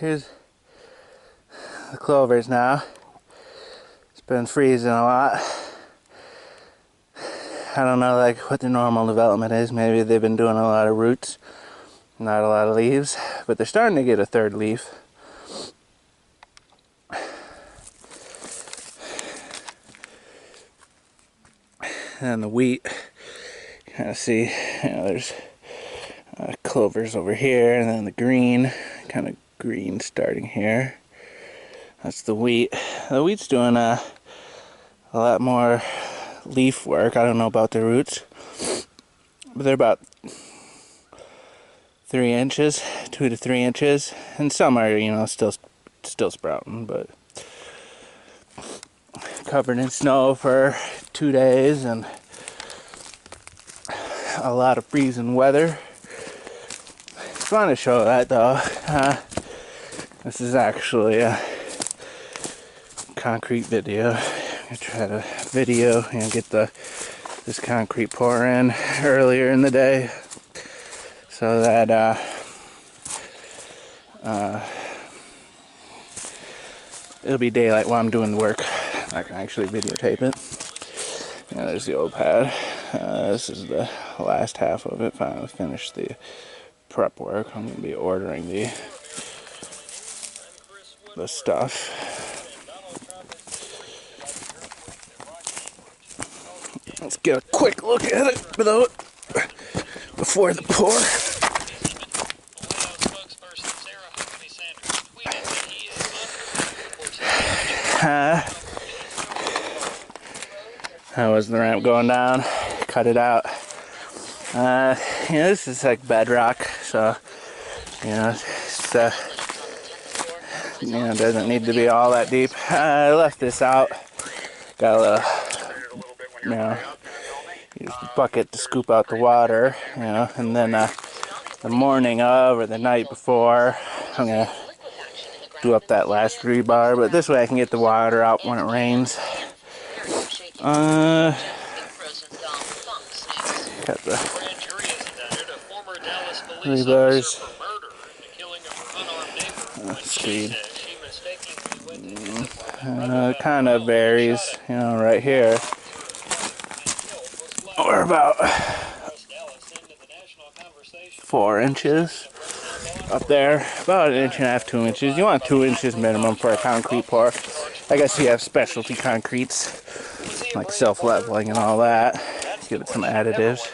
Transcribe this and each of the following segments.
here's the clovers now. It's been freezing a lot. I don't know like what the normal development is. Maybe they've been doing a lot of roots, not a lot of leaves, but they're starting to get a third leaf. And the wheat, you kind of see, there's clovers over here, and then the green, kind of green starting here. That's the wheat. The wheat's doing a lot more leaf work. I don't know about the roots, but they're about 3 inches, 2 to 3 inches, and some are, still sprouting, but covered in snow for 2 days and a lot of freezing weather. Just want to show that though. This is actually a concrete video. I try to video and get this concrete pour in earlier in the day, so that it'll be daylight while I'm doing the work. I can actually videotape it. Yeah, there's the old pad. This is the last half of it. Finally finished the prep work. I'm going to be ordering the stuff. Let's get a quick look at it before the pour. How was the ramp going down? Cut it out. This is like bedrock, so it's it doesn't need to be all that deep. I left this out. Got a little, use the bucket to scoop out the water, and then the morning of or the night before, I'm gonna do up that last rebar, but this way I can get the water out when it rains. Got the rebars. Speed. It kind of varies, right here. We're about 4 inches. Up there, about 1.5 inches, 2 inches. You want 2 inches minimum for a concrete pour. I guess you have specialty concretes, like self-leveling and all that. Give it some additives.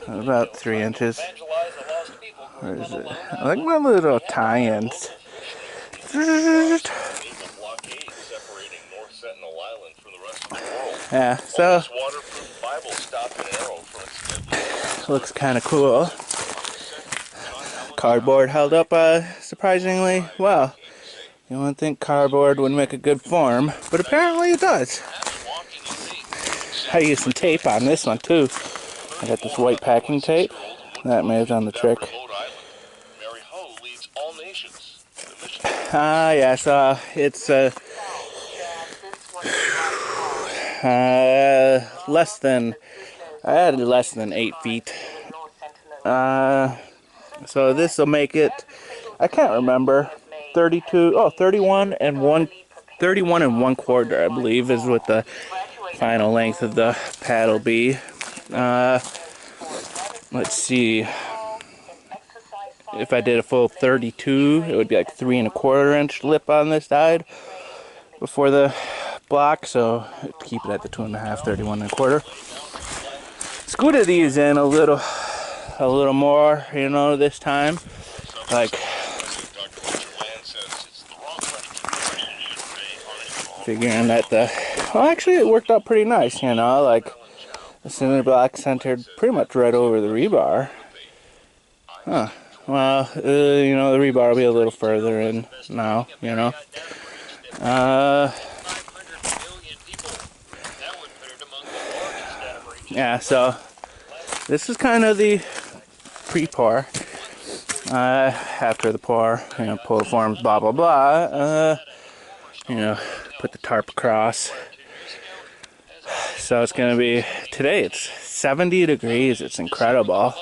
About 3 inches. Where is it? I like my little tie-ins. Yeah, so looks kind of cool. Cardboard held up surprisingly well. You wouldn't think cardboard would make a good form, but apparently it does. I used some tape on this one too. I got this white packing tape. That may have done the trick. Yeah, so it's less than, I added less than 8 feet. So this will make it, I can't remember, 31 and 1/4, I believe, is what the final length of the pad will be. Let's see, if I did a full 32, it would be like 3 1/4 inch lip on this side before the block, so keep it at the 2.5, 31 1/4. Scooted these in a little more, this time, like figuring that actually it worked out pretty nice, like the cinder block centered pretty much right over the rebar. Huh. Well, the rebar will be a little further in now, yeah, so this is kind of the pre-pour. After the pour, pull forms, blah, blah, blah, put the tarp across. So it's going to be, today it's 70 degrees, it's incredible.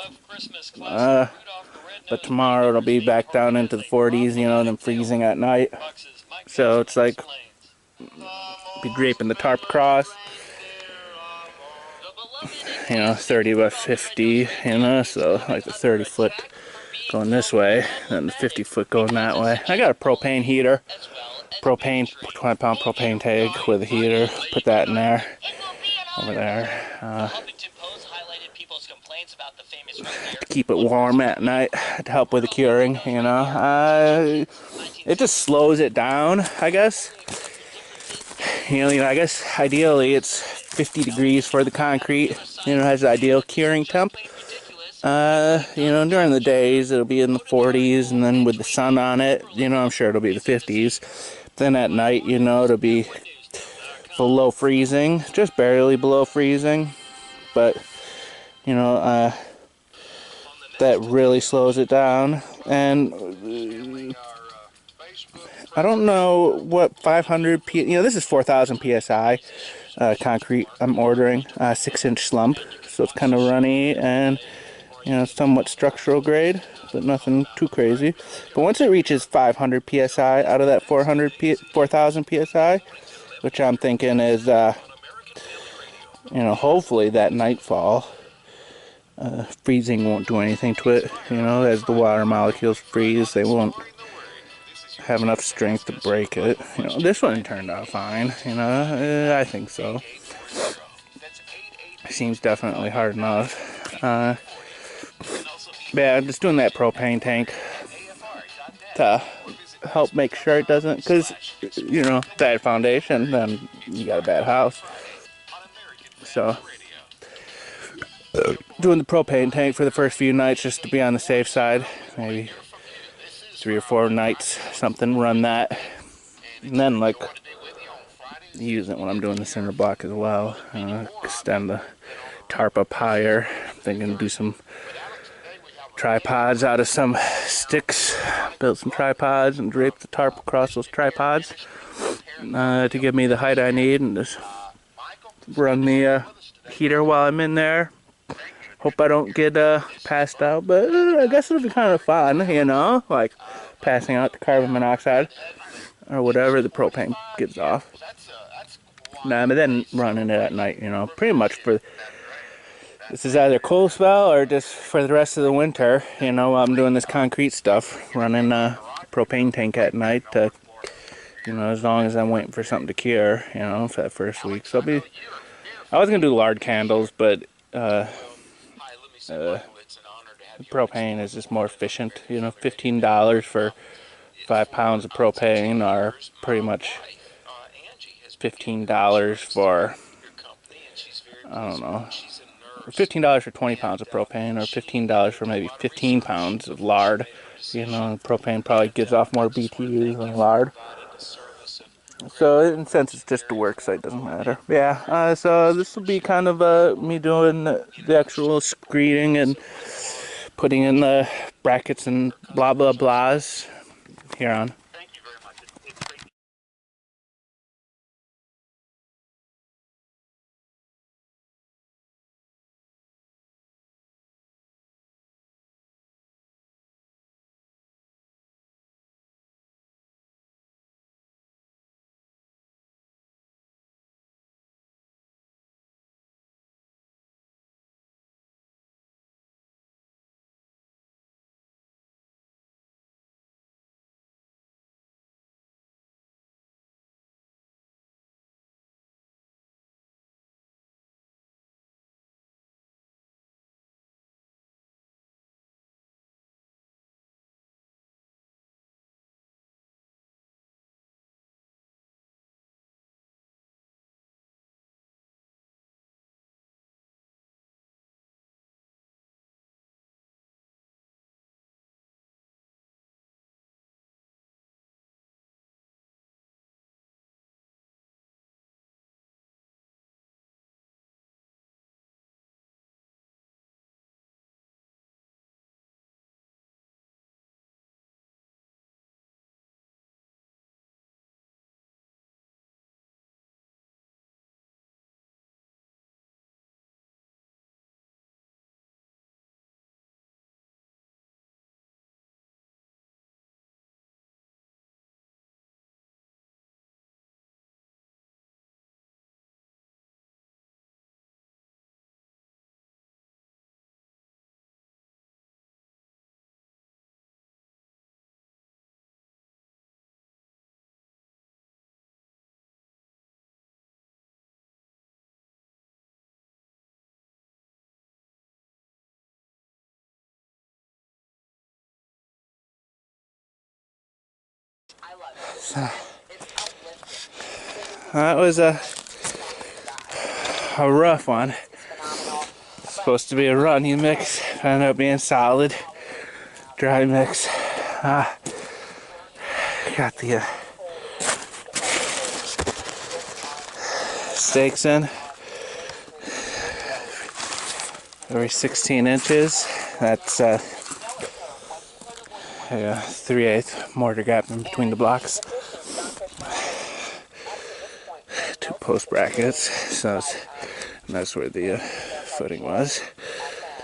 but tomorrow it'll be back down into the 40s, you know, and then freezing at night. So it's like, be draping the tarp across, you know, 30 by 50, you know, so like the 30-foot going this way, and the 50-foot going that way. I got a propane heater, 20-pound propane tank with a heater, put that in there, over there, to keep it warm at night, to help with the curing, you know. It just slows it down, I guess. You know, I guess ideally it's 50 degrees for the concrete, you know, has the ideal curing temp. You know, during the days it'll be in the 40s, and then with the sun on it, you know, I'm sure it'll be the 50s. Then at night, you know, it'll be below freezing, just barely below freezing, but, you know, that really slows it down. And I don't know what 500 you know, this is 4,000 psi concrete I'm ordering, 6-inch slump, so it's kind of runny and, you know, somewhat structural grade, but nothing too crazy. But once it reaches 500 psi out of that 4,000 psi, which I'm thinking is, you know, hopefully that nightfall, freezing won't do anything to it. You know, as the water molecules freeze, they won't have enough strength to break it. You know, this one turned out fine. You know, I think so. Seems definitely hard enough. Yeah, just doing that propane tank to help make sure it doesn't, because, you know, bad foundation, then you got a bad house. So, doing the propane tank for the first few nights just to be on the safe side. Maybe 3 or 4 nights, something, run that. And then, like, use it when I'm doing the cinder block as well. Extend the tarp up higher. I'm thinking do some tripods out of some sticks. Build some tripods and drape the tarp across those tripods to give me the height I need, and just run the heater while I'm in there. Hope I don't get passed out, but I guess it'll be kind of fun, you know, like passing out the carbon monoxide or whatever the propane gives off. Nah, but then running it at night, you know, pretty much for, this is either cold spell or just for the rest of the winter, you know, while I'm doing this concrete stuff, running a propane tank at night to, you know, as long as I'm waiting for something to cure, you know, for that first week. So I was gonna do lard candles, but propane is just more efficient. You know, $15 for 5 pounds of propane, are pretty much $15 for, I don't know, $15 for 20 pounds of propane, or $15 for maybe 15 pounds of lard. You know, propane probably gives off more BTUs than lard. So, in a sense, it's just a work site, doesn't matter. Yeah, so this will be kind of me doing the actual screeding and putting in the brackets and blah blah blahs here on. So that was a rough one. It's supposed to be a runny mix, ended up being solid dry mix. Got the stakes in every 16 inches. That's a 3/8 mortar gap in between the blocks. 2 post brackets, so that's where the footing was.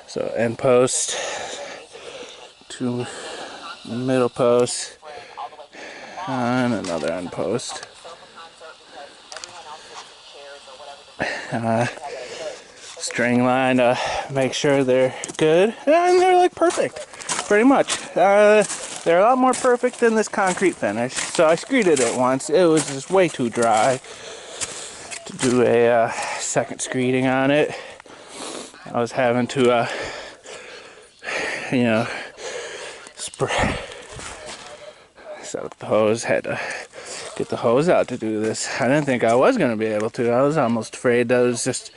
So end post, 2 middle posts, and another end post. String line to make sure they're good, and they're like perfect, pretty much. They're a lot more perfect than this concrete finish. So I screeded it once. It was just way too dry to do a second screeding on it. I was having to, spray. So the hose, had to get the hose out to do this. I didn't think I was going to be able to. I was almost afraid that was just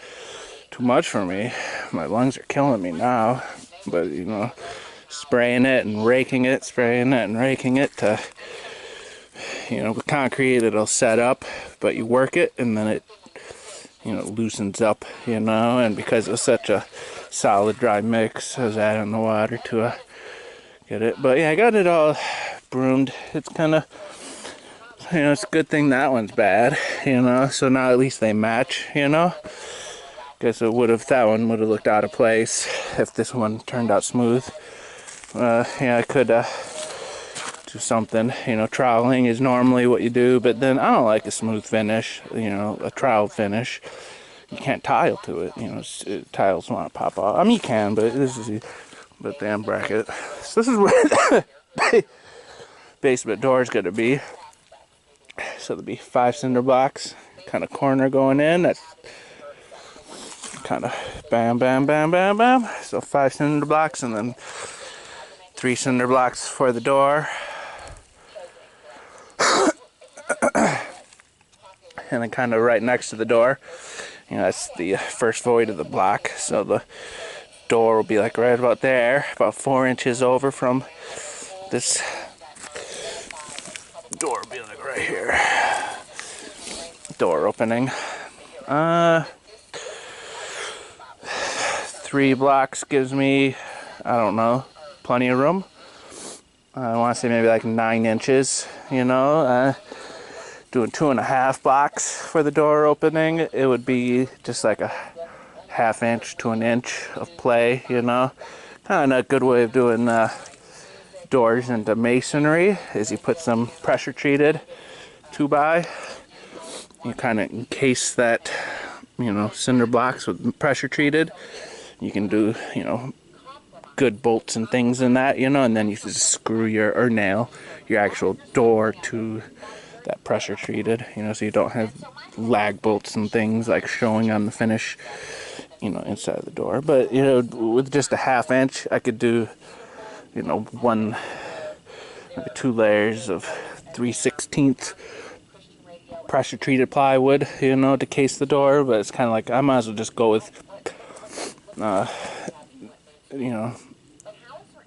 too much for me. My lungs are killing me now. But, spraying it and raking it, spraying it and raking it to, with concrete it'll set up, but you work it and then it, loosens up, and because it was such a solid dry mix, I was adding the water to get it. But yeah, I got it all broomed. It's kind of, it's a good thing that one's bad, so now at least they match, Guess it would have, that one would have looked out of place if this one turned out smooth. I could do something, troweling is normally what you do, but then I don't like a smooth finish, a trowel finish. You can't tile to it, tiles want to pop off. I mean, you can, but this is the damn bracket. So this is where the basement door is going to be. So there'll be 5 cinder blocks, kind of corner going in. That's kind of bam, bam, bam, bam, bam. So 5 cinder blocks, and then 3 cinder blocks for the door. And then kind of right next to the door, that's the first void of the block. So the door will be like right about there, about 4 inches over from this door will be like right here. Door opening. 3 blocks gives me, I don't know, plenty of room. I want to say maybe like 9 inches, doing 2.5 blocks for the door opening, it would be just like a 1/2 inch to 1 inch of play, Kind of a good way of doing doors into masonry is you put some pressure treated 2x. You kind of encase that, cinder blocks with pressure treated. You can do, good bolts and things in that, and then you just screw or nail your actual door to that pressure treated, so you don't have lag bolts and things like showing on the finish, inside the door. But, with just a 1/2 inch, I could do, maybe 2 layers of 3/16 pressure treated plywood, to case the door. But it's kind of like, I might as well just go with,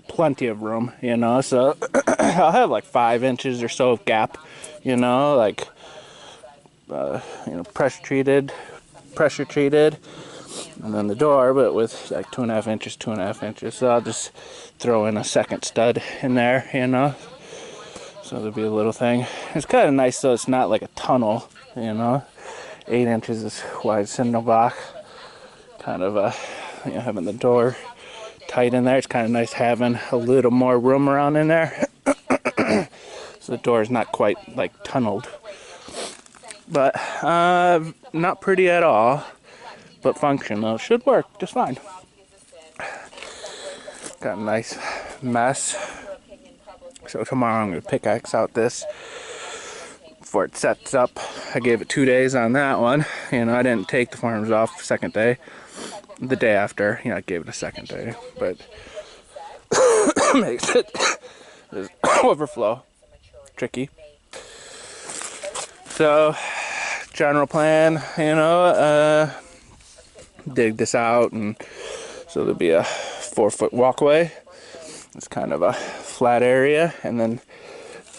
plenty of room, so I'll have like 5 inches or so of gap, pressure treated, and then the door, but with like 2.5 inches, 2.5 inches. So I'll just throw in a second stud in there, so there'll be a little thing. It's kind of nice, so it's not like a tunnel, 8 inches is wide cinder block, kind of having the door tight in there. It's kind of nice having a little more room around in there. So the door is not quite like tunneled, but not pretty at all, but functional. Should work just fine. Got a nice mess. So tomorrow I'm going to pickaxe out this before it sets up. I gave it 2 days on that one. I didn't take the forms off second day. The day after, I gave it a second day, but makes it overflow tricky. So, general plan, you know, dig this out, and so there'll be a 4-foot walkway. It's kind of a flat area, and then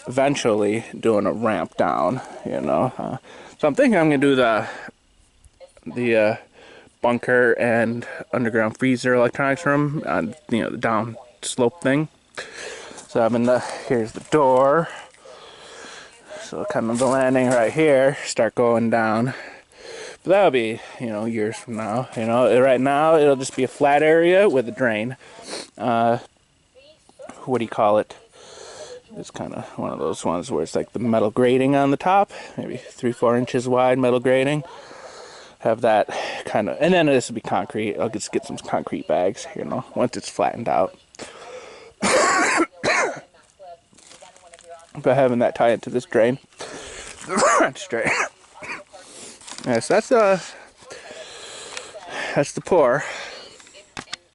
eventually doing a ramp down, you know. So I'm thinking I'm gonna do the bunker and underground freezer electronics room on, you know, the down slope thing. So I'm in here's the door. So kind of the landing right here, start going down. But that'll be, you know, years from now. You know, right now it'll just be a flat area with a drain. What do you call it? It's kind of one of those ones where it's like the metal grating on the top, maybe 3-4 inches wide metal grating. Have that kind of, and then this will be concrete. I'll just get some concrete bags, you know, once it's flattened out. But having that tie into this drain, straight. Yes, that's the pour.